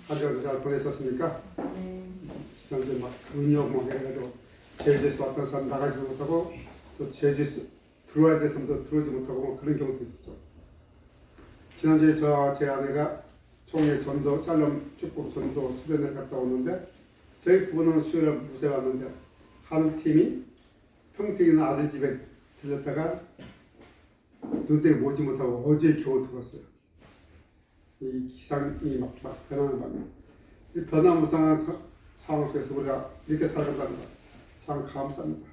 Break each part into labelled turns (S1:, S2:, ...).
S1: 한 주간 잘 보냈었습니까?
S2: 네.
S1: 지난주에 막 근육 막 해가지고 제주에서 왔던 사람 나가지 못하고 또 제주에서 들어와야 될 사람도 들어오지 못하고 뭐 그런 경우도 있었죠. 지난주에 제 아내가 총회 전도 샬롬 축복 전도 수련을 갔다 오는데 저희 부부는 수요일에 무쇠 왔는데 한 팀이 평택에 있는 아들 집에 들렸다가 눈 때문에 모지 못하고 어제 겨우 들어왔어요. 이 기상이 막 변하는 바람에 이 변화무쌍한 상황 속에서 우리가 이렇게 살아간다는 것 참 감사합니다.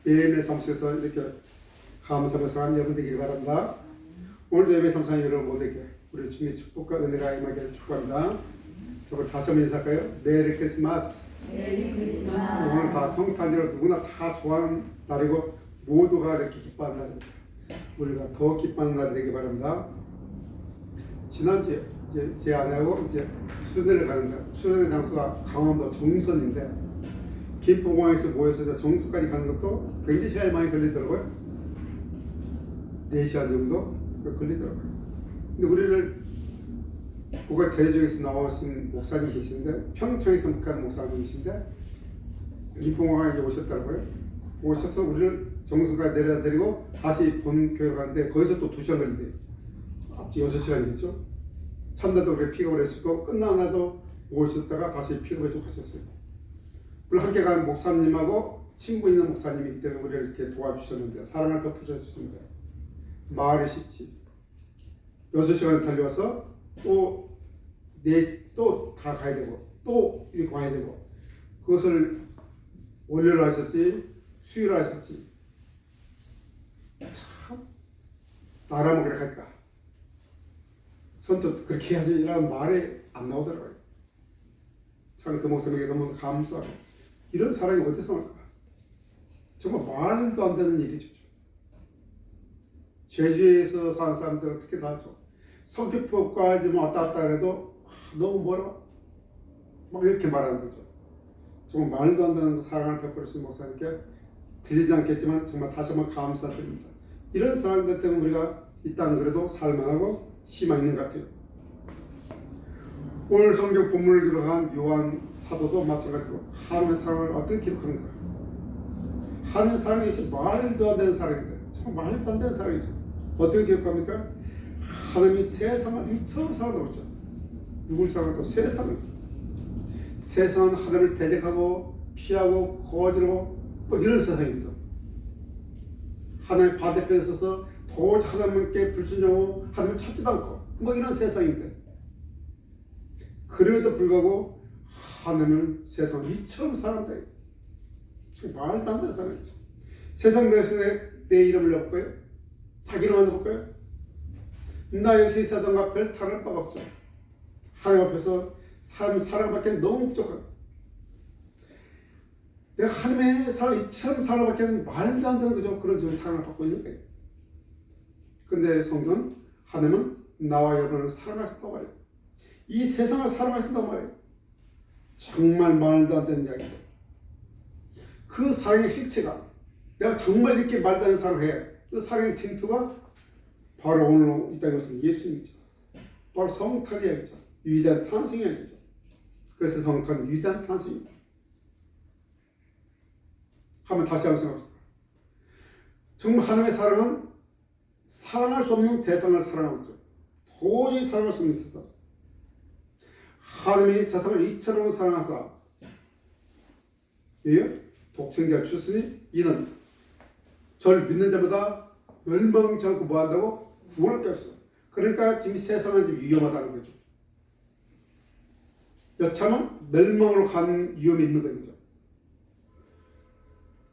S1: 매일매일 삶 속에서 이렇게 감사하며 살아가는 여러분 되기를 바랍니다. 오늘도 예배 참석한 여러분 모두에게 우리 주님의 축복과 은혜가 임하기를 축복합니다. 저걸 다시 한번 인사할까요? 메리 크리스마스.
S2: 메리 크리스마스.
S1: 오늘 다 성탄절로 누구나 다 좋아하는 날이고 모두가 이렇게 기뻐하는 날입니다. 우리가 더 기뻐하는 날이 되기 바랍니다. 지난주에 이제 제 아내하고 이제 수련회를 가는데 수련회 장소가 강원도 정선인데 김포공항에서 모여서 정수까지 가는 것도 굉장히 시간이 많이 걸리더라고요. 4시간 정도 걸리더라고요. 근데 우리를 국가 대조에서 나오신 목사님 계시는데 평창에서 목회하는 목사님이신데 김포공항에 오셨더라고요. 오셔서 우리를 정수까지 내려다 드리고 다시 본교회로 가는데 거기서 또 2시간 걸린대요. 앞뒤 6시간이겠죠. 첫날도 그렇게 픽업을 했었고 끝나나도 오셨다가 다시 픽업해주고 가셨어요. 물론 함께 가는 목사님하고 친구 있는 목사님이기 때문에 우리를 이렇게 도와주셨는데 사랑을 덮어주셨습니다. 말이 쉽지. 6시간을 달려와서 또 다 가야 되고 또 이렇게 와야 되고 그것을 월요일 하셨지 수요일 하셨지 참 나라면 그렇게 할까 선뜻 그렇게 해야지 이라는 말이 안 나오더라고요. 참 그 목사님에게 너무 감사하고 이런 사랑이 어디서 나올까? 정말 말도 안 되는 일이죠. 제주에서 사는 사람들은 특히 다 알죠. 성격표까지 왔다 갔다 해도 너무 멀어. 막 이렇게 말하는 거죠. 정말 말도 안 되는 사랑을 베풀으신 목사님께 드리지 않겠지만 정말 다시 한번 감사드립니다. 이런 사람들 때문에 우리가 이 땅 그래도 살만하고 희망 있는 것 같아요. 오늘 성경 본문을 기록한 요한 사도도 마찬가지로 하나님의 사랑을 어떻게 기록하는가? 하나님의 사랑이 있어 말도 안 되는 사랑인데 정말 말도 안 되는 사랑이죠. 어떻게 기록합니까? 하나님이 세상을 이처럼 사랑하고 있죠. 누굴 사랑하고 세상을. 세상은 하나님을 대적하고 피하고 거절하고 뭐 이런 세상이죠. 하나님 반대편에 서서 도저히 하나님께 불순종하고 하나님을 찾지도 않고 뭐 이런 세상인데 그럼에도 불구하고 하나님을 세상을 이처럼 사랑한다. 말도 안 되는 사랑이죠. 세상 내에서 내 이름을 넣을까요? 자기 이름을 넣을까요? 나 역시 세상과 별 다를 바가 없죠. 하나님 앞에서 사람 사랑받기 너무 부족하고 내가 하나님의 사랑 이처럼 사랑받기에는 말도 안 되는 거죠. 그런 지금 사랑을 받고 있는 거예요. 근데 성경은 하나님은 나와 여러분을 사랑하셨다고 말해요. 이 세상을 사랑하신다고 말해요. 정말 말도 안 되는 이야기죠. 그 사랑의 실체가 내가 정말 이렇게 말도 안 되는 사랑을 해. 그 사랑의 징표가 바로 오늘 이 땅에 오신 예수님이죠. 바로 성탄의 이야기죠. 위대한 탄생의 이야기죠. 그래서 성탄 위대한 탄생입니다. 한번 다시 한번 생각합시다. 정말 하나님의 사랑은 사랑할 수 없는 대상을 사랑하고 있죠. 도저히 사랑할 수 없는 세상. 하나님이 세상을 이처럼 사랑하사 독생자 주시니 이는 저를 믿는 자마다 멸망치 않고 뭐한다고? 구원을 깼어요. 그러니까 지금 세상은 위험하다는 거죠. 여차하면 멸망으로 가는 위험이 있는 거죠.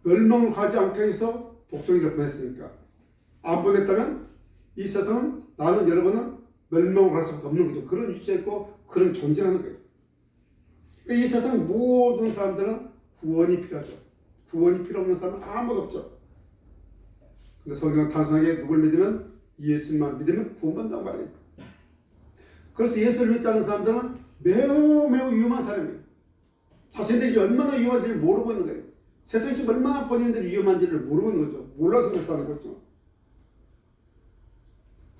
S1: 멸망으로 가지 않게 해서 독생자 보냈으니까 안 보냈다면 이 세상은 나는 여러분은 멸망으로 갈 수밖에 없는 거죠. 그런 위치에 있고 그런 존재라는 거예요. 그러니까 이 세상 모든 사람들은 구원이 필요하죠. 구원이 필요 없는 사람은 아무도 없죠. 근데 성경은 단순하게 누굴 믿으면 예수님만 믿으면 구원받는다고 말해요. 그래서 예수를 믿지 않는 사람들은 매우 위험한 사람이에요. 자신들이 얼마나 위험한지를 모르고 있는 거예요. 세상이 지금 얼마나 본인들이 위험한지를 모르고 있는 거죠. 몰라서 그렇다는 거죠.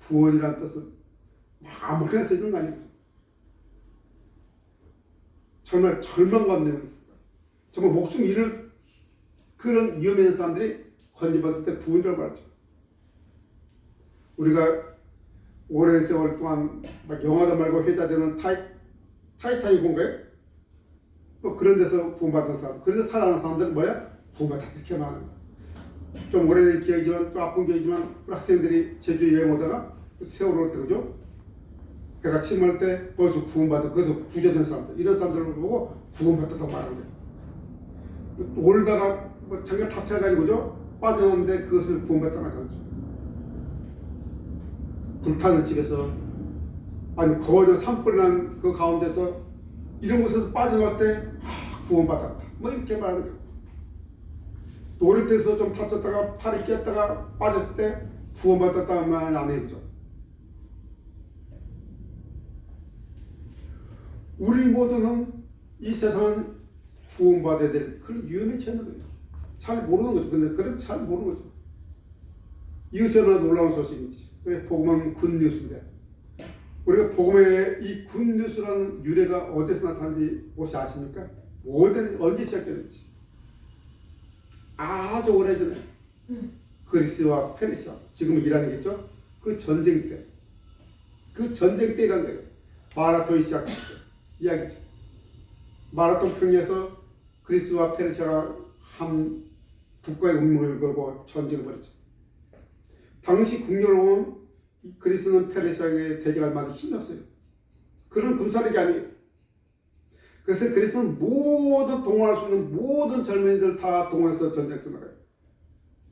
S1: 구원이라는 뜻은 아무렇게나 쓰는 거 아니에요. 정말 절망감 내는 정말 목숨 잃을 그런 위험에 있는 사람들이 건져봤을 때 부은줄 알았죠. 우리가 오랜 세월 동안 막 영화도 말고 회자되는 타이타닉인가요? 뭐 그런 데서 구원받은 사람, 그래서 살아난 사람들은 뭐야? 구원받았다 이렇게 말하는 거야. 좀 오래된 기억이지만 좀 아픈 기억이지만 우리 학생들이 제주 여행 오다가 세월호 때 그죠? 배가 침몰할 때 벌써 구원받은 거기서 구조된 사람들 이런 사람들을 보고 구원받았다고 말하는 거죠. 올다가 뭐 잠깐 다쳐가지고 그죠? 빠져나왔는데 그것을 구원받았다고 말하죠. 불타는 집에서 아니 거저 산불 난 그 가운데서 이런 곳에서 빠져나올 때 구원받았다 뭐 이렇게 말하는 거예요. 노릇돼서 좀 다쳤다가 팔이 꼈다가 빠졌을 때 구원받았다는 말은 안 해요. 우리 모두는 이 세상은 구원받아야 될 그런 위험에 처하는 거예요. 잘 모르는 거죠. 근데 그래도 잘 모르는 거죠. 이것이 얼마나 놀라운 소식인지. 그래 복음은 굿뉴스인데 우리가 복음의 이 굿뉴스라는 유래가 어디서 나타난지 혹시 아십니까? 언제 시작됐는지. 아주 오래전에 그리스와 페르시아 지금은 이란이겠죠? 그 전쟁 때 일어난 거예요. 마라톤이 시작된 이야기죠. 마라톤 평야에서 그리스와 페르시아가 한 국가의 운명을 걸고 전쟁을 벌였죠. 당시 국력으로는 그리스는 페르시아에게 대적할 만한 힘이 없어요. 그런 군사력이 아니에요. 그래서 그리스는 모든 동원할 수 있는 모든 젊은이들 다 동원해서 전쟁터 나가요.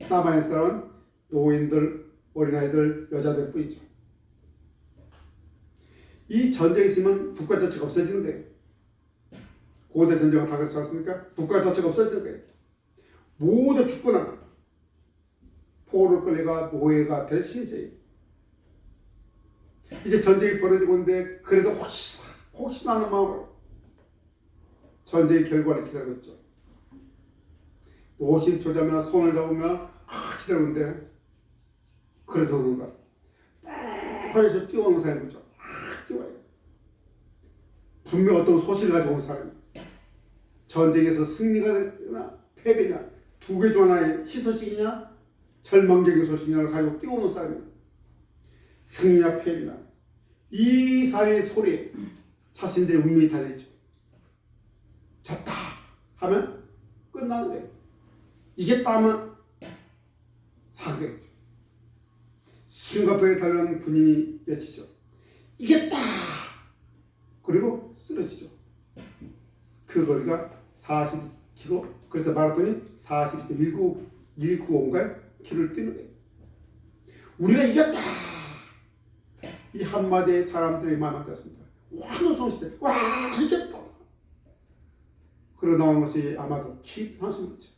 S1: 남아있는 사람은 노인들, 어린아이들, 여자들 뿐이죠. 이 전쟁이 있으면 국가 자체가 없어지는 거예요. 고대 전쟁은 다 그렇지 않습니까? 국가 자체가 없어지는 거예요. 모두 죽거나 포로를 끌려가 노예가 될 신세예요. 이제 전쟁이 벌어지고 있는데 그래도 혹시나 하는 마음으로 전쟁의 결과를 기다리고 있죠. 노심초점이나 손을 잡으며 기다리고 있는데 그래도 뭔가 빨리서 뛰어오는 사람이 있죠. 뛰어와요. 분명 어떤 소식을 가지고 온 사람이 전쟁에서 승리가 되나 패배냐 두 개 중 하나의 희소식이냐 절망적인 소식이냐를 가지고 뛰어오는 사람이에요. 승리나 패배나 이 사람의 소리에 자신들의 운명이 달려있죠. 졌다 하면 끝나는 거예요. 이겼다 하면 사격이죠. 숨가쁘게 달려온 군인이 외치죠. 이겼다! 그리고 쓰러지죠. 그 거리가 40km, 그래서 마라톤이 42.195인가요? 키로를 뛰는 거예요. 우리가 이겼다! 이 한마디에 사람들의 마음이 같습니다. 환호성 시대, 와 이겼다! 그러고 나온 것이 아마도 깊은 한숨이죠.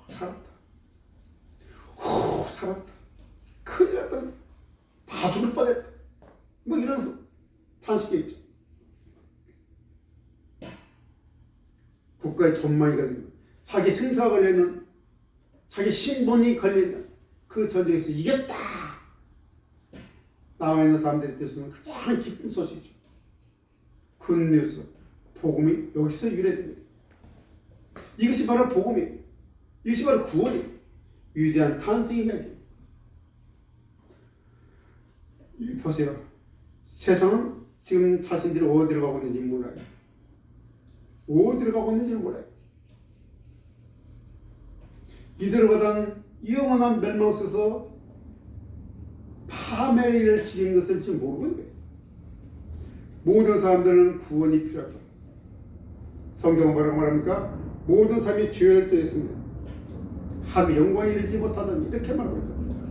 S1: 살았다. 살았다. 큰일 날 뻔했어. 다 죽을 뻔했다. 뭐 이런 탄식이겠죠. 국가의 존망이 걸리는, 자기 생사가 걸리는, 자기 신분이 걸리는 그 전쟁에서 이겼다. 나와 있는 사람들이 들 수 있는 가장 기쁜 소식이죠. 굿뉴스, 복음이 여기서 유래됩니다. 이것이 바로 복음이에요. 이것이 바로 구원이에요. 위대한 탄생의 이야기예요. 보세요. 세상은 지금 자신들이 어디로 가고 있는지 몰라요. 어디로 가고 있는지 몰라요. 이대로 가다는 영원한 멸망 속에서 파멸을 지닌 것을 지금 모르고 있는 거예요. 모든 사람들은 구원이 필요하죠. 성경은 뭐라고 말합니까? 모든 사람이 죄를 졌습니다. 한 영광에 이르지 못하더니 이렇게 말하고 있죠.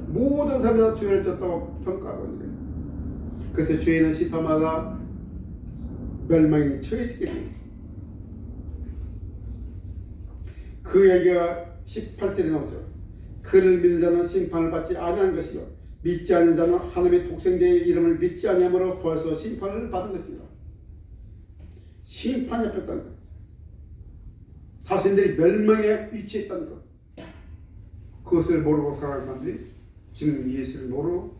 S1: 모든 사람이 다 죄를 졌다고 평가하고 있는 거예요. 그래서 죄인은 심판마다 멸망에 처해지게 됩니다. 그 얘기가 18절에 나오죠. 그를 믿는 자는 심판을 받지 아니하는 것이요 믿지 않는 자는 하나님의 독생자의 이름을 믿지 아니함으로 벌써 심판을 받은 것이다. 심판이 잡혔다는 것. 자신들이 멸망에 위치해 있다는 것. 그것을 모르고 살아가는 사람들이 지금 예수를 모르고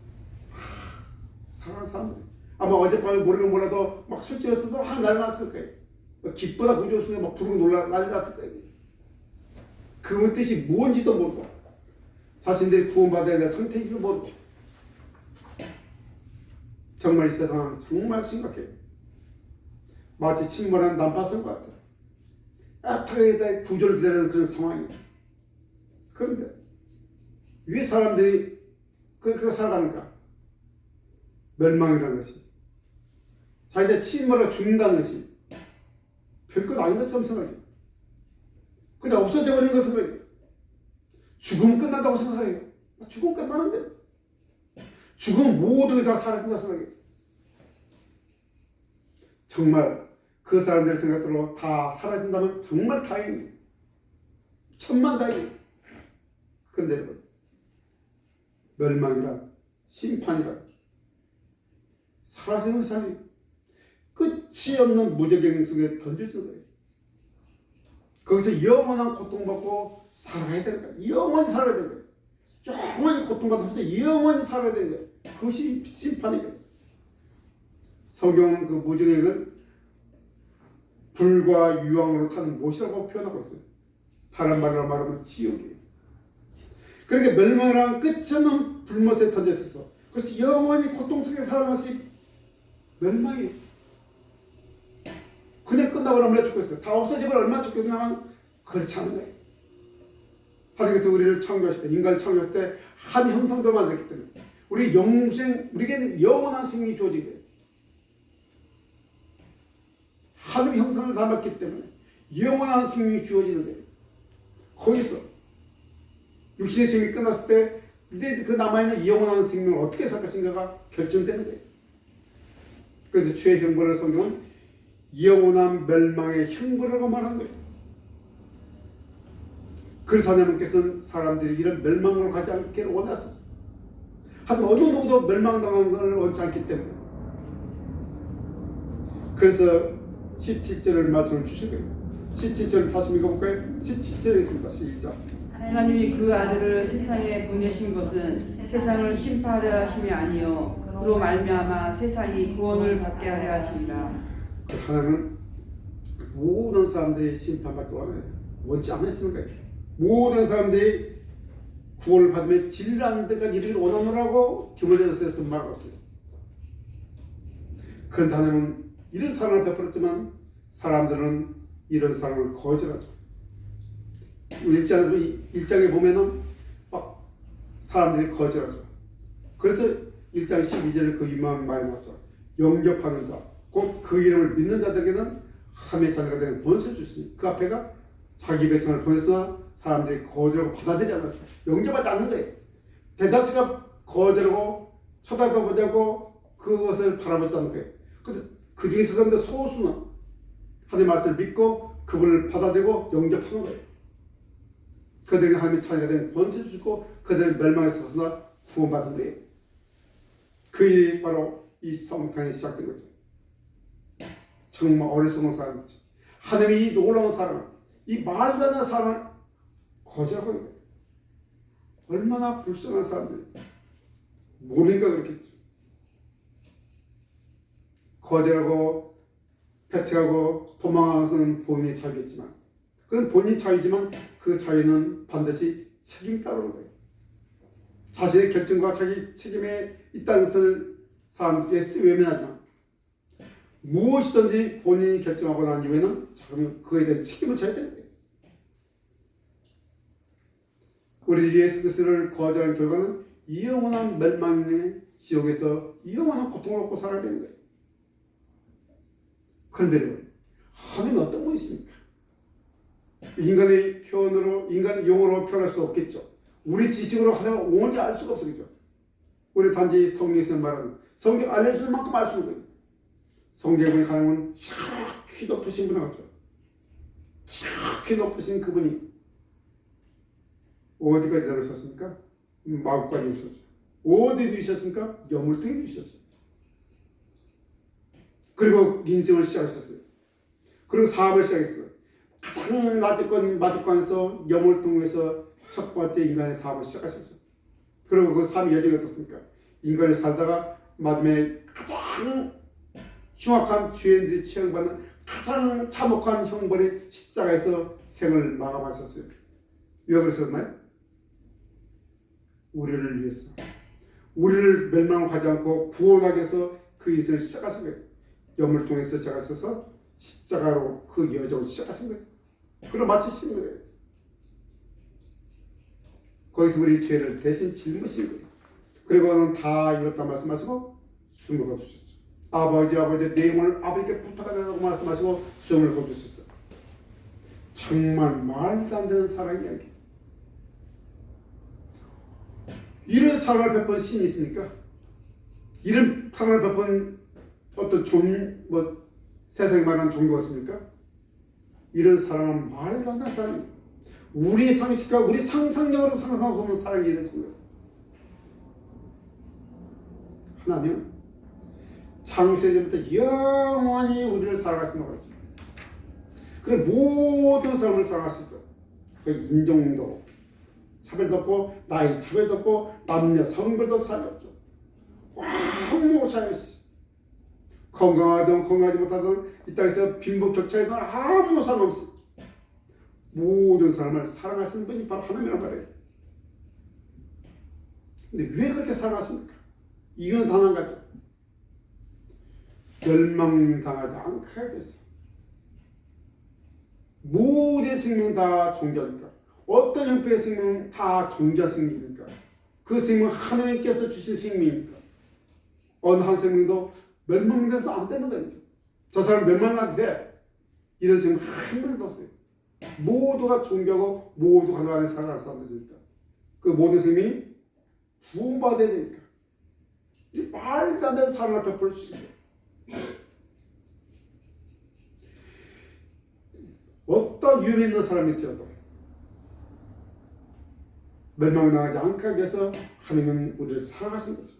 S1: 살아가는 사람들. 아마 어젯밤에 모르긴 몰라도 막 술 취했어도 한날 났을 거예요. 깃보다 구주 없으면 막 부르고 놀라 난리 났을 거예요. 그 뜻이 뭔지도 모르고 자신들이 구원받아야 될 상태인지도 모르고 정말 이 세상은 정말 심각해요. 마치 침몰한 난파선 것 같아요. 애타게 구조를 기다리는 그런 상황이에요. 그런데 왜 사람들이 그렇게 살아가는가? 멸망이라는 것이 자기들 침몰하고 죽는다는 것이 별것 아닌 것처럼 생각해요. 그냥 없어져 버리는 것을 생각해요. 죽으면 끝난다고 생각해요. 죽으면 끝나는데 죽으면 모든 게 다 사라진다고 생각해요. 정말 그 사람들의 생각대로 다 사라진다면 정말 다행이에요. 천만다행이에요. 그런데 여러분, 멸망이란 심판이란 사라지는 삶이 끝이 없는 무적행 속에 던져진 거예요. 거기서 영원한 고통받고 살아야 되는 거예요. 영원히 살아야 되는 거예요. 영원히 고통받으면서 영원히 살아야 되는 거예요. 그것이 심판이에요. 성경은 그 무적행을 불과 유황으로 타는 못이라고 표현하고 있어요. 다른 말로 말하면 지옥이에요. 그러니까 멸망이란 끝이 없는 불못에 던져 있어서 그것이 영원히 고통 속에 살아가는 것이 멸망이에요. 그냥 끝나버리면 얼마나 죽겠어요. 다 없어지면 얼마나 죽겠냐면 그렇지 않은 거예요. 하나님께서 우리를 창조하실 때, 인간을 창조할 때 한 형상대로 만들었기 때문에 우리 영생, 우리에게는 영원한 생명이 주어진 거예요. 하나님 형상을 닮았기 때문에 영원한 생명이 주어지는 거예요. 거기서 육신의 생명이 끝났을 때 이제 그 남아있는 영원한 생명을 어떻게 살 것인가가 결정되는 거예요. 그래서 죄의 형벌을 성경은 영원한 멸망의 형벌이라고 말하는 거예요. 그래서 하나님께서는 사람들이 이런 멸망을 가지 않기를 원하셨어요. 하지만 어느 누구도 멸망당하는 것을 원치 않기 때문에 그래서 17절을 말씀을 주신 거예요. 17절을 다시 읽어볼까요? 17절에 있습니다. 시작.
S2: 하나님이 그 아들을 세상에 보내신 것은 세상을 심판하려 하심이 아니요 그로 말미암아 세상이 구원을 받게 하려 하십니다.
S1: 그 하나님은 모든 사람들이 심판받기 원치 않으시는 거예요. 모든 사람들이 구원을 받으며 진리라는 데까지 이르기를 원하노라고 디모데전서에서 말하고 있어요. 그런데 하나님은 이런 사랑을 베풀었지만 사람들은 이런 사랑을 거절하죠. 우리 1장에 보면은 막 사람들이 거절하죠. 그래서 1장 12절에 그 유명한 말이 나왔죠. 영접하는 자, 곧 그 이름을 믿는 자들에게는 하나님의 자녀가 되는 권세를 주시니 그 앞에가 자기 백성을 보냈으나 사람들이 거절하고 받아들이지 않았어요. 영접하지 않는 거예요. 대다수가 거절하고 쳐다보지 않고 그것을 바라보지 않는 거예요. 그 중에서도 소수는 하나님의 말씀을 믿고 그분을 받아들이고 영접하는 거예요. 그들에게 하나님의 자녀가 된 권세를 주고 그들을 멸망에서 벗어나 구원받은 거예요. 그 일이 바로 이 성탄에 시작된 거죠. 정말 어리석은 사람이죠. 하나님이 이 놀라운 사랑을, 이 말도 안 되는 사랑을 거절하고 있는 거예요. 얼마나 불쌍한 사람들이 모르니까 그렇겠죠. 거절하고 배척하고 도망가서는 본인의 자유겠지만 그건 본인의 자유지만 그 자유는 반드시 책임이 따르는 거예요. 자신의 결정과 자기 책임에 있다는 것을 사람들에게 외면하지만 무엇이든지 본인이 결정하고 난 이후에는 그에 대한 책임을 져야 되는 거예요. 우리 예수 그리스도를 거절한 결과는 영원한 멸망의 지옥에서 영원한 고통을 얻고 살아야 되는 거예요. 그런데 하나님은 어떤 분이십니까? 인간의 표현으로, 인간 용어로 표현할 수 없겠죠. 우리 지식으로 하나님을 온전히 알 수가 없겠죠. 우리 단지 성경에서 말하는 성경 알려줄 만큼 알 수 있는 거예요. 성경에 보니 하나님은 지극히 높으신 분이 같죠. 지극히 높으신 그분이 어디까지 내려오셨습니까? 마구까지 오셨죠. 어디 계셨습니까? 여물통에 계셨죠. 그리고 인생을 시작했었어요. 그리고 사업을 시작했어요. 가장 마득관에서 여물통에서 첫 번째 인간의 사업을 시작하셨어요. 그리고 그 삶의 여정이 어떻습니까? 인간을 살다가 마지막에 가장 흉악한 죄인들이 처형받는 가장 참혹한 형벌이 십자가에서 생을 마감하셨어요. 왜 그러셨나요? 우리를 위해서, 우리를 멸망하지 않고 구원하기 위해서 그 인생을 시작하신 거예요. 염을 통해서 시작하셔서 십자가로 그 여정을 시작하신 거예요. 그걸 마치신 거예요. 거기서 우리 죄를 대신 짊으신 거예요. 그리고는 다 이뤘다 말씀하시고 숨을 거두셨죠. 아버지 내 영혼을 아버지께 부탁하라고 말씀하시고 숨을 거두셨어요. 정말 말도 안 되는 사랑 이야기. 이런 사랑을 베푼 신이 있습니까? 이런 사랑을 베푼 어떤 세상에 말하는 종교가 있습니까? 이런 사랑은 말도 안 되는 사랑입니다. 우리 상식과 우리 상상력으로 상상하고 보는 사랑이 이렇습니다. 하나님은 창세전부터 영원히 우리를 사랑하신다고 그러죠. 그 모든 사람을 사랑하시죠. 그 인종도 차별도 없고 나이 차별도 없고 남녀 성별도 차이 없죠. 아무 차이 없이 건강하든 건강하지 못하든 이 땅에서 빈부격차에도 아무 상관없이 모든 사람을 사랑하시는 분이 바로 하나님이란 말이에요. 근데 왜 그렇게 사랑하십니까? 이유는 단 한 가지. 멸망당하지 않게 하기 위해서. 모든 생명 다 존귀하니까. 어떤 형태의 생명은 다 존귀한 생명이니까. 그 생명은 하나님께서 주신 생명이니까. 어느 한 생명도 멸망돼서 안 되는 거예요. 저 사람 멸망해도 돼. 이런 생명 한 명도 없어요. 모두가 존귀하고 모두가 하나님의 사랑하는 사람들이니까. 그 모든 생명이 구원받아야 되니까. 이 말도 안 되는 사랑을 베풀어 주신 거예요. 어떤 유미 있는 사람일지라도 멸망당하지 않게 하기 위해서 하나님은 우리를 사랑하신 거죠.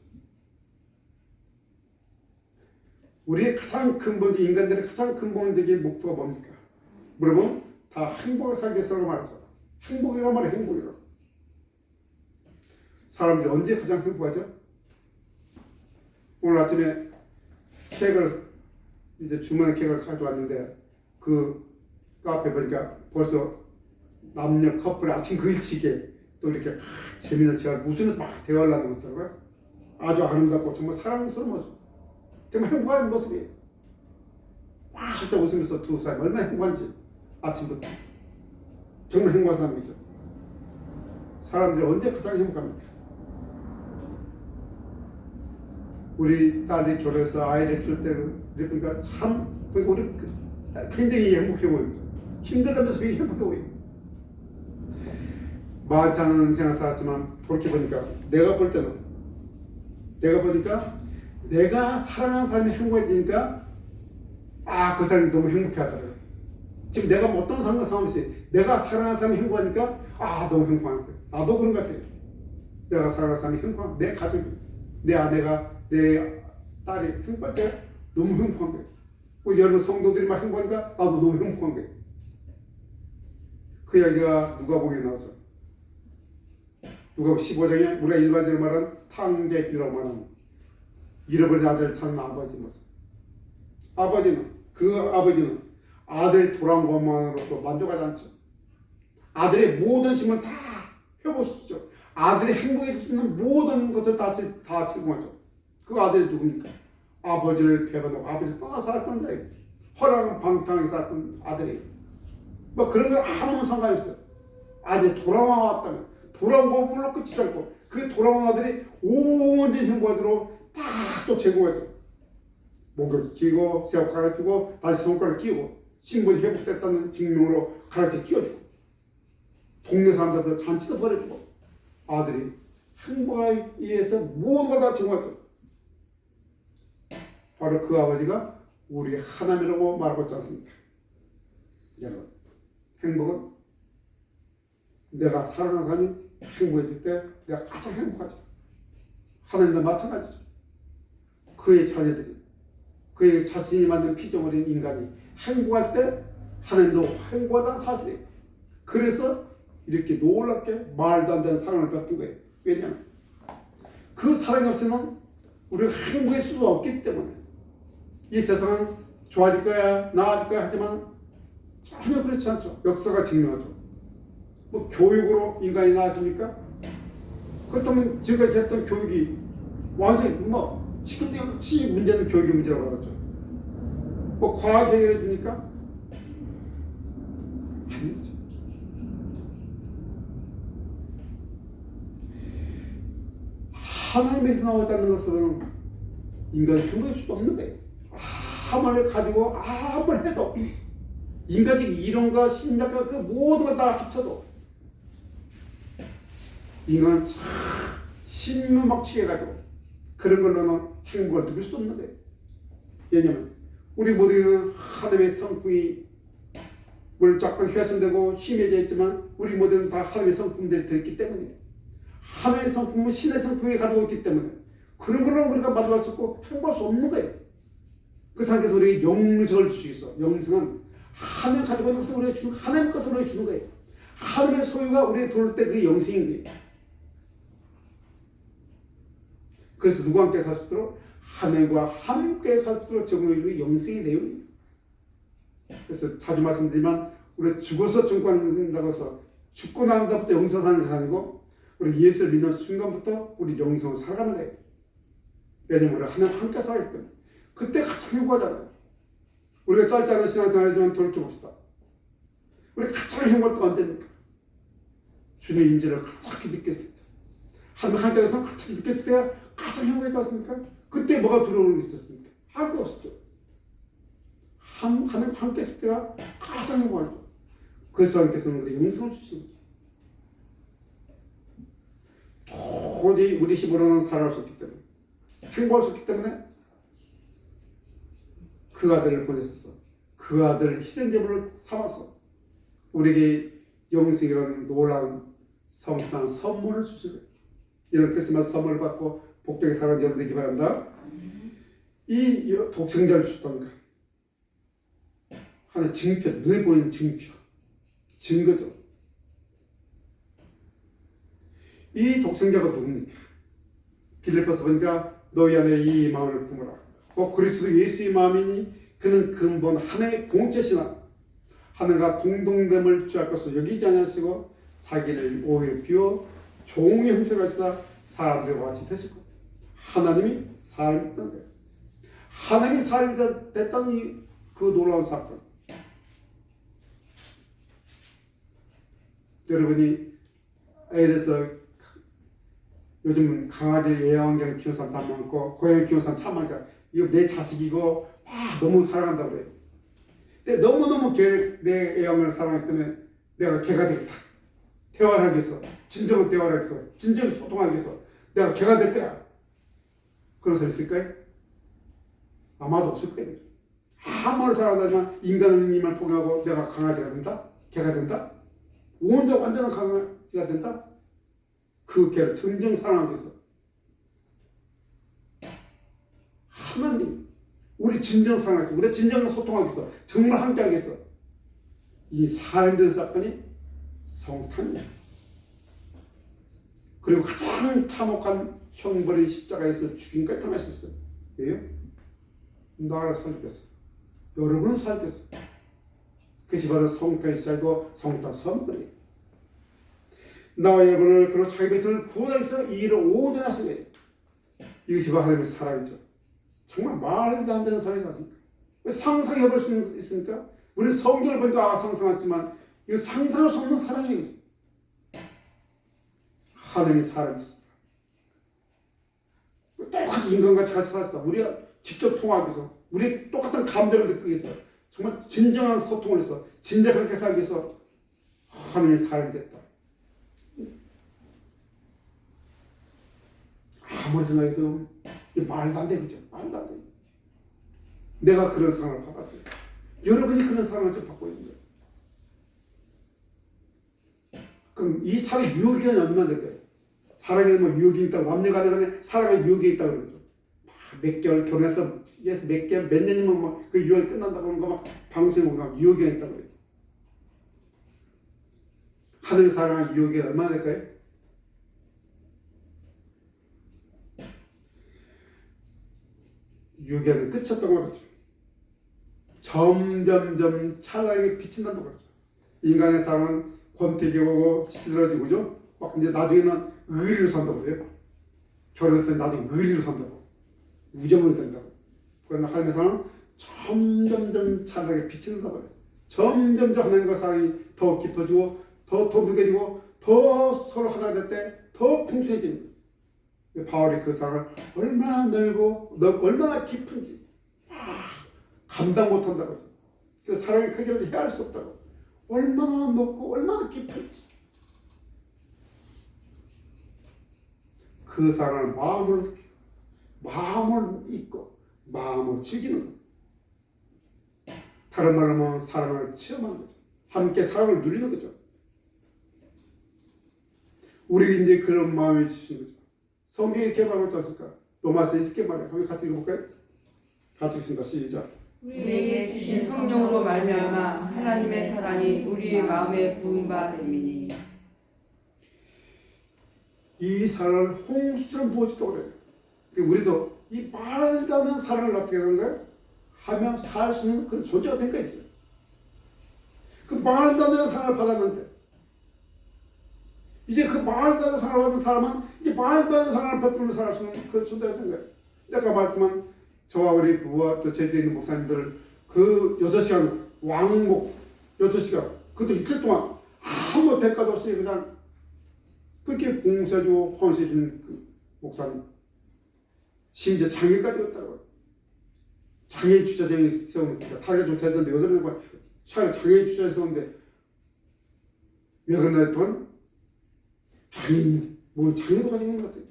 S1: 우리의 가장 근본적 인간들의 가장 근본적인 목표가 뭡니까? 물어보면 다 행복을 살기 위해서라고 말하죠. 행복이란 말이 행복이라고. 사람들이 언제 가장 행복하죠? 오늘 아침에 케이크를 이제 주문한 케이크를 가져왔는데 그 카페 보니까 벌써 남녀 커플이 아침 그 일찍에 또 이렇게 재미있는 제가 웃으면서 막 대화를 나누고 있더라고요. 아주 아름답고 정말 사랑스러운 모습, 정말 행복한 모습이에요. 와 진짜 웃으면서 두 사람이 얼마나 행복한지 아침부터 정말 행복한 사람이죠. 사람들이 언제 가장 행복합니까? 우리 딸이 결혼해서 아이를 키울 때 그러니까 참 우리 굉장히 행복해 보입니다. 힘들다면서 굉장히 행복해 보여요. 많지 않은 생활 살았지만 돌이켜보니까 내가 보니까 내가 사랑하는 사람이 행복해지니까 그 사람이 너무 행복해 하더라고요. 지금 내가 뭐 어떤 상황이 내가 사랑하는 사람이 행복하니까 너무 행복한 거예요. 나도 그런 것 같아요. 내가 사랑하는 사람이 행복한 내 가족이, 내 아내가, 내 딸이 행복할 때 너무 행복한 거예요. 여러분 성도들이 막 행복하니까 나도 너무 행복한 거예요. 그 이야기가 누가복음에 나오죠. 누가복음 15장에 우리가 일반적으로 말하는 탕대비라고 말하는 잃어버린 아들을 찾는 아버지 모습. 아버지는 아들이 돌아온 것만으로도 만족하지 않죠. 아들의 모든 힘을 다 해보시죠. 아들이 행복해질 수 있는 모든 것을 다 제공하죠. 그 아들이 누굽니까? 아버지를 배반하고 아버지를 떠나 살았던 자예요. 허락은 방탕하게 살았던 아들이에요. 뭐 그런 건 아무 상관이 없어요. 아들이 돌아왔다면 돌아온 것으로 끝이지 않고 그 돌아온 아들이 온전히 행복하도록 다 또 제공하죠. 목을 끼고 새우 갈아끼고 다시 손가락 끼고 신분이 회복됐다는 증명으로 갈아끼 끼워주고 동네 사람들도 잔치도 벌여주고 아들이 행복하기 위해서 모든 걸 다 제공하죠. 바로 그 아버지가 우리 하나님이라고 말하고 있지 않습니까? 여러분, 행복은 내가 사랑하는 사람이 행복해질 때 내가 가장 행복하죠. 하나님도 마찬가지죠. 그의 자녀들이, 그의 자신이 만든 피조물인 인간이 행복할 때 하나님도 행복하다는 사실이에요. 그래서 이렇게 놀랍게 말도 안 되는 사랑을 베푼 거예요. 왜냐하면 그 사랑이 없으면 우리가 행복할 수가 없기 때문에 이 세상은 좋아질 거야, 나아질 거야 하지만 전혀 그렇지 않죠. 역사가 증명하죠. 뭐 교육으로 인간이 나아집니까? 그렇다면 지금까지 했던 교육이 완전히 뭐 지금도 역시 문제는 교육의 문제라고 하죠. 뭐 과학 해결해 줍니까? 아니죠. 하나님에서 나왔다는 것은 인간이 충분할 수도 없는 거예요. 아무리 가지고 아무리 해도 인간적 이론과 심리학과 그 모든 걸 다 합쳐도 인간은 참 신묘막치게 해가지고 그런 걸로는 행복을 누릴 수 없는 거예요. 왜냐면 우리 모두는 하나님의 성품이 물론 쫙 훼손되고 힘해져 있지만 우리 모두는 다 하나님의 성품들이 들었기 때문에 하나님의 성품은 신의 성품이 가지고 있기 때문에 그런 걸로 우리가 마주할 수 없고 행복할 수 없는 거예요. 그 상태에서 우리에게 영성을 줄 수 있어. 영성은 하나님 가지고 있는 것을 우리가 주는 하나님 것을 우리가 주는 거예요. 하나님의 소유가 우리에게 들어올 때 그게 영성인 거예요. 그래서 누구와 함께 살 수 있도록 하나님과 함께 살 수 있도록 제공해주는 영성의 내용이에요. 그래서 자주 말씀드리지만 우리가 죽어서 증권한다고 해서 죽고 난 다음부터 영성하는 것이 아니고 우리 예수를 믿는 순간부터 우리 영성을 살아가는 거예요. 왜냐면 우리가 하나님 함께 살아가기 때문에 그때 가장 행복하잖아요. 우리가 짧지 않은 신앙생활이지만 돌이켜봅시다. 우리 가장 행복할 때가 언제입니까? 주님의 임재를 가득히 느꼈을 때 하나님 함께해서 가득히 느꼈을 때가 가장 행복했지 않습니까? 그때 뭐가 들어오는 게 있었습니까? 아무것도 없었죠. 하나님 함께 했을 때가 가장 행복하죠. 그래서 하나님께서는 우리 영성을 주시는 거죠. 도저히 우리 힘으로는 살아갈 수 없기 때문에 행복할 수 없기 때문에 그 아들을 보냈어. 그 아들을 희생제물을 삼아서 우리에게 영생이라는 놀라운 성탄 선물을 주시고 이런 크리스마스 선물을 받고 복되게 살아가는 여러분 되기 바랍니다. 이 독생자를 주셨다는 것 하나의 증표, 눈에 보이는 증거죠. 이 독생자가 누굽니까? 빌립보서 보니까 너희 안에 이 마음을 품으라. 그리스도 예수의 마음이니 그는 근본 하나의 공체시나 하나가 동등됨을 취할 것을 여기지 아니하시고 자기를 오히려 비워 종의 형체가 있어 사람들과 같이 되시고 하나님이 사람이 됐다는 거예요. 하나님이 사람이 됐다는 그 놀라운 사건. 여러분이 애들에서 요즘은 강아지 애완견 키우는 사람 참 많고 고양이 키우는 사람 참 많으니까 이거 내 자식이고 너무 사랑한다고 그래요. 근데 너무너무 내 애완견을 사랑하기 때문에 내가 개가 되겠다. 대화를 하기 위해서 진정한 대화를 하기 위해서 진정한 소통하기 위해서 내가 개가 될 거야. 그런 사람 있을까요? 아마도 없을 거예요. 아무리 사랑한다지만 인간은 님을 포기하고 내가 강아지가 된다? 개가 된다? 온전 완전한 강아지가 된다? 그 개를 정정 사랑하기 위해서 하나님 우리 진정 사랑하기 위해서 우리 진정한 소통하기 위해서 정말 함께하기 위해서 이 살인된 사건이 성탄이야. 그리고 가장 참혹한 형벌의 십자가에서 죽임까지 당하셨어요. 왜요? 나를 살렸어. 여러분을 살렸어. 그것이 바로 성탄의 시작이고 성탄 선물이에요. 나와 여러분을 그리고 자기 백성을 구원하기 위해서 이 일을 온전히 하신 거예요. 이것이 바로 하나님의 사랑이죠. 정말 말도 안 되는 사랑이지 않습니까? 왜 상상해볼 수 있습니까? 우리 성경을 보니까 상상하지만 이거 상상할 수 없는 사랑이에요. 하나님의 사랑이었습니다. 똑같이 인간같이 같이 살았어. 우리가 직접 통하기 위해서 우리 똑같은 감정을 느끼기 위해서 정말 진정한 소통을 해서 진정하게 살기 위해서 하나님의 사랑이 됐다. 아무리 생각해도 말도 안 돼, 그죠? 말도 안 돼. 내가 그런 사랑을 받았어요. 여러분이 그런 사랑을 좀 받고 있는 거예요. 그럼 이 사랑의 유효기간이 얼마나 될까요? 사랑에 뭐 유효기 있다고 남녀가 간에 사랑의 유효기 있다고 그러죠. 몇 개월 결혼해서 몇 개월 몇 년이면 막 그 유효기 끝난다고 그런 거 막 방송에 보면 유효기간 있다고 그래요. 하늘의 사랑의 유효기간 얼마나 될까요? 유효기간은 끝이었다고 말하죠. 점점점 찬란하게 비친다는 거죠. 인간의 삶은 권태기 오고 시들어지고 그죠? 막 이제 나중에는 의리로 산다고 그래요. 결혼해서 나중에 의리로 산다고. 우정을 된다고. 그러나 하나님의 사랑은 점점점 찬란하게 비친다고 그래요. 점점점 하나님과 사랑이 더 깊어지고 더 무게지고 더 서로 하나가 될 때 더 풍성해집니다. 바울이 그 사랑을 얼마나 넓고 얼마나 깊은지 감당 못한다고. 그 사랑의 크기를 헤아릴 수 없다고. 얼마나 높고 얼마나 깊은지 그 사랑을 마음으로 잊고 마음으로 즐기는 것. 다른 말로 하면 사랑을 체험하는 거죠. 함께 사랑을 누리는 거죠. 우리 이제 그런 마음이 주신 거죠. 성경에 이렇게 말하고 있지 않습니까? 로마서에 이렇게 말해요. 한번 같이 읽어볼까요? 같이 읽습니다. 시작.
S2: 우리에게 주신 성령으로 말미암아 하나님의 사랑이 우리의 마음에 부은 바 됨이니.
S1: 이 사랑을 홍수처럼 부어주다고 그래요. 우리도 이 말도 안 되는 사랑을 어떻게 하는 거예요? 하며 살 수 있는 그런 존재가 된 거지. 그 말도 안 되는 사랑을 받았는데 이제 그 말도 안 되는 사랑을 받은 사람은 이제 말도 안 되는 사랑을 베풀며 살 수 있는 그 존재가 된 거예요. 내가 말씀한 저와 우리 부부와 또 제주에 있는 목사님들 그 6시간 왕복 6시간 그것도 이틀 동안 아무 대가도 없이 그냥 그렇게 봉사해주고 헌신해주는 그 목사님 심지어 장애까지 왔다고. 장애인 주차장에 세우니까 타겟 조차했는데 왜 그러는 거야? 차라리 장애인 주차장에 세우는데 왜 그러나 했더니 장애인 뭐 장애도 가지고 있는 것 같아요.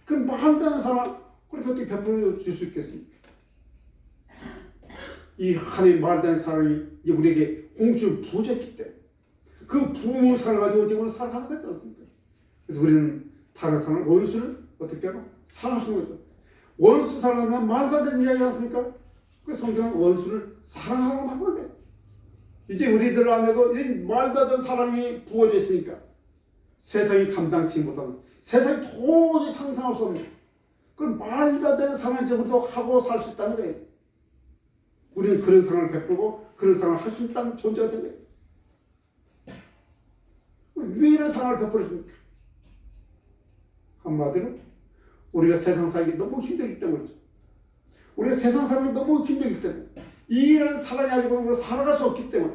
S1: 그럼 말도 안 되는 사람 그렇게 어떻게 베풀어 줄 수 있겠습니까? 이 하나님 말도 안 되는 사람이 이제 우리에게 홍수를 부어줬기 때문에 그 부음을 살아가지고 지금 오늘 살아가는 거지 않습니까? 그래서 우리는 다른 사람을 원수를 어떻게 하고 사랑할 수 있는 거죠. 원수 사랑하면 말도 안 되는 이야기 않습니까? 그 성경은 원수를 사랑하라고 한 건데 이제 우리들 안에도 이런 말도 안 되는 사랑이 부어져 있으니까 세상이 감당치 못하는 세상이 도저히 상상할 수 없는 그 말도 안 되는 사랑을 우리도 하고 살 수 있다는 거예요. 우리는 그런 사랑을 베풀고 그런 사랑을 할 수 있다는 존재가 된 거예요. 왜 이런 사랑을 베풀어 줍니까? 한마디로 우리가 세상 살기 너무 힘들기 때문이죠. 우리가 세상 살기 너무 힘들기 때문에 이런 사랑이 아니고 우리가 살아갈 수 없기 때문에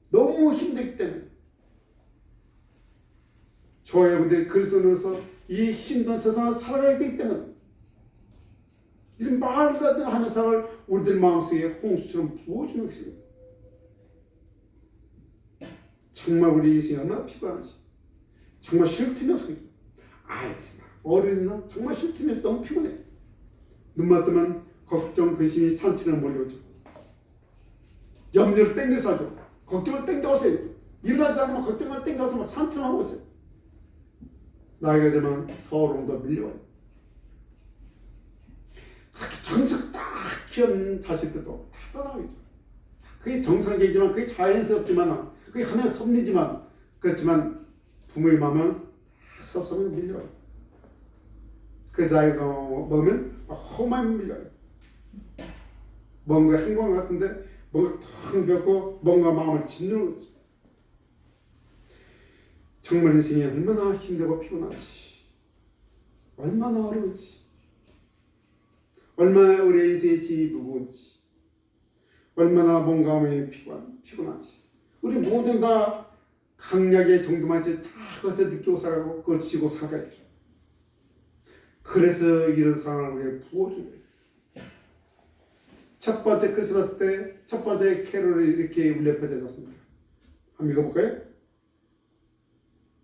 S1: 너무 힘들기 때문에 저와 여러분들이 그리스도인으로서 이 힘든 세상을 살아가야 되기 때문에 이런 말도 안 되는 하나님의 사랑을 우리들 마음속에 홍수처럼 부어주는 것입니다. 정말 우리 인생이 얼마나 피곤하지. 정말 쉴 틈이 없습니다. 어른이는 정말 쉴 틈이 없어 너무 피곤해. 눈만 뜨면 걱정, 근심이 산처럼 몰려오죠. 염려를 땡겨서 하죠. 걱정을 땡겨서 해요. 일어나지 않으면 걱정을 땡겨서 막 산처럼 하고 있어요. 나이가 되면 서러움도 밀려와요. 그렇게 정석 딱 키운 자식들도 다 떠나가죠. 그게 정상적이지만 그게 자연스럽지만 그게 하나의 섭리지만 그렇지만 부모의 마음은 섭섭하면 밀려와요. 그래서 나이가 먹으면 험하게 밀려요. 뭔가 행복 같은데 뭔가 텅 비었고 뭔가 마음을 짓누르는 거지. 정말 인생이 얼마나 힘들고 피곤한지 얼마나 어려운지 얼마나 우리 인생의 짐이 무거운지 얼마나 몸감이 피곤한지 우리 모든 다 강약의 정도만 다 그것을 느끼고 살아가고 그걸 지고 살아야죠. 그래서 이런 상황을 우리에게 부어주는 거예요. 첫 번째 크리스마스 때 첫 번째 캐롤이 이렇게 울려 퍼져졌습니다. 한번 읽어볼까요?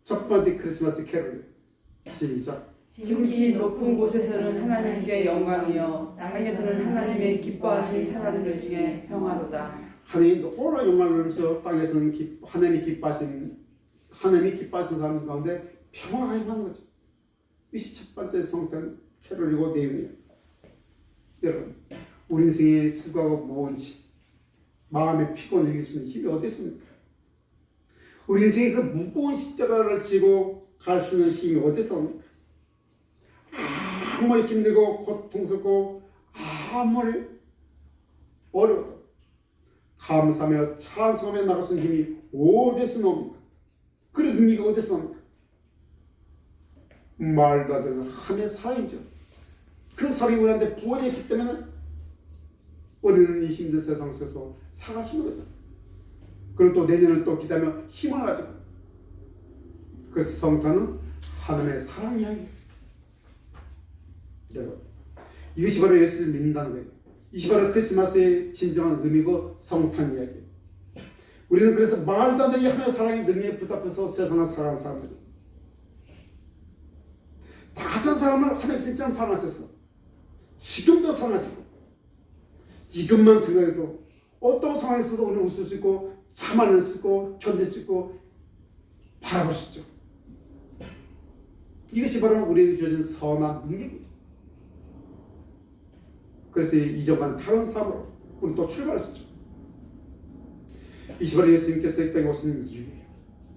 S1: 첫 번째 크리스마스 캐롤 시작.
S2: 지극히 높은 곳에서는 하나님께 영광이요 땅에서는 하나님의 기뻐하신 사람들 중에 평화로다.
S1: 하나님이 노란 영광을 누리면서 땅에서는 하나님이 기뻐하신 사람 가운데 평화가 임하는 거죠. 이것이 첫 번째 성탄 캐롤이고 내용이에요. 여러분 우리 인생의 수고하고 무언지 마음의 피곤을 이길 수 있는 힘이 어디 있습니까? 우리 인생의 그 무거운 십자가를 지고 갈 수 있는 힘이 어디서 옵니까? 아무리 힘들고 고통스럽고 아무리 어려웠다. 감사하며 찬송하며 나갈 수 있는 힘이 어디서 나옵니까? 그 능력이 어디서 나옵니까? 말도 안 되는 하나님의 사랑이죠. 그 사랑이 우리한테 부어져 있기 때문에 우리는 이 힘든 세상 속에서 살아갈 수 있는 거죠. 그리고 또 내년을 또 기다리며 힘을 가지고. 그래서 성탄은 하나님의 사랑 이야기예요. 여러분, 이것이 바로 예수를 믿는다는 거예요. 이것이 바로 크리스마스의 진정한 의미고 성탄 이야기예요. 우리는 그래서 말도 안 되는 하나님의 사랑의 능력에 붙잡혀서 세상을 살아가는 사람들이에요. 다 같은 사람을 하나님께서 사랑하셨어. 지금도 사랑하시고, 지금만 생각해도 어떤 상황에서도 우리는 웃을 수 있고 참아낼 수 있고 견딜 수 있고 바라볼 수 있죠. 이것이 바로 우리에게 주어진 선한 능력입니다. 그래서 이전과는 다른 삶으로 우리 또 출발할 수 있죠. 이것이 바로 예수님께서 이 땅에 오신 이유예요.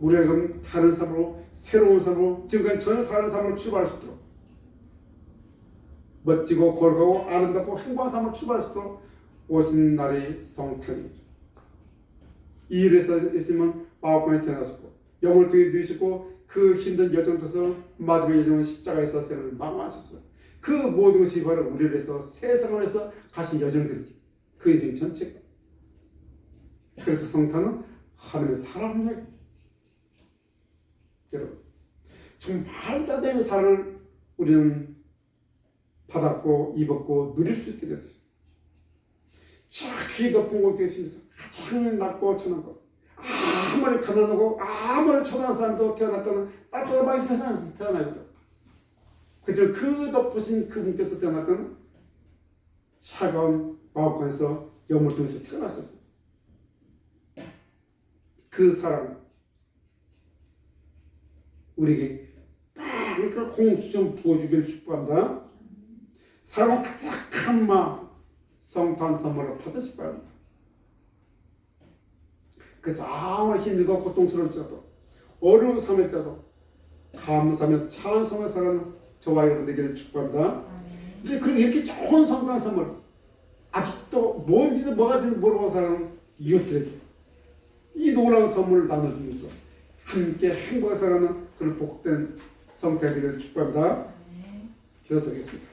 S1: 우리가 다른 삶으로, 새로운 삶으로, 지금까지 전혀 다른 삶으로 출발할 수 있도록, 멋지고 거룩하고 아름답고 행복한 삶으로 출발할 수 있도록 오신 날이 성탄이죠. 이 일을 해서 예수님은 마음만에 태어나셨고 영을 통해 누이셨고 그 힘든 여정 통해서 마지막 여정은 십자가에서 생을 마감하셨어요. 그 모든 것이 바로 우리를 위해서 세상을 위해서 가신 여정들이죠. 그 인생 전체가. 그래서 성탄은 하나님의 사랑을 이야기해요. 여러분, 정말 말도 안 되는 사랑을 우리는 받았고 입었고 누릴 수 있게 됐어요. 저기 높은 곳에 계시면서 가장 낮고 천한 것, 아무리 가난하고 아무리 초라한 사람도 태어났다는 따뜻한 마음의 세상에서 태어나죠. 그저 그 높으신 그분께서 태어났다는 차가운 마음간에서 영을 통해서 태어나셨어요. 그 사랑 우리에게 이렇게 홍수 좀 부어주기를 축복합니다. 사랑 가득한 마음 성탄 선물을 받으실 바랍니다. 그래서 아무리 힘들고 고통스러울지라도 어려운 삶일지라도 감사하며 찬송을 살아가는 저와 여러분 되기를 축복합니다. 그리고 이렇게 좋은 성탄 선물 아직도 뭔지도 뭐가지도 모르고 살아가는 이웃들에게 이 놀라운 선물을 나눠주면서 함께 행복하게 살아가는 그런 복된 성탄이 되기를 축복합니다. 기도드리겠습니다.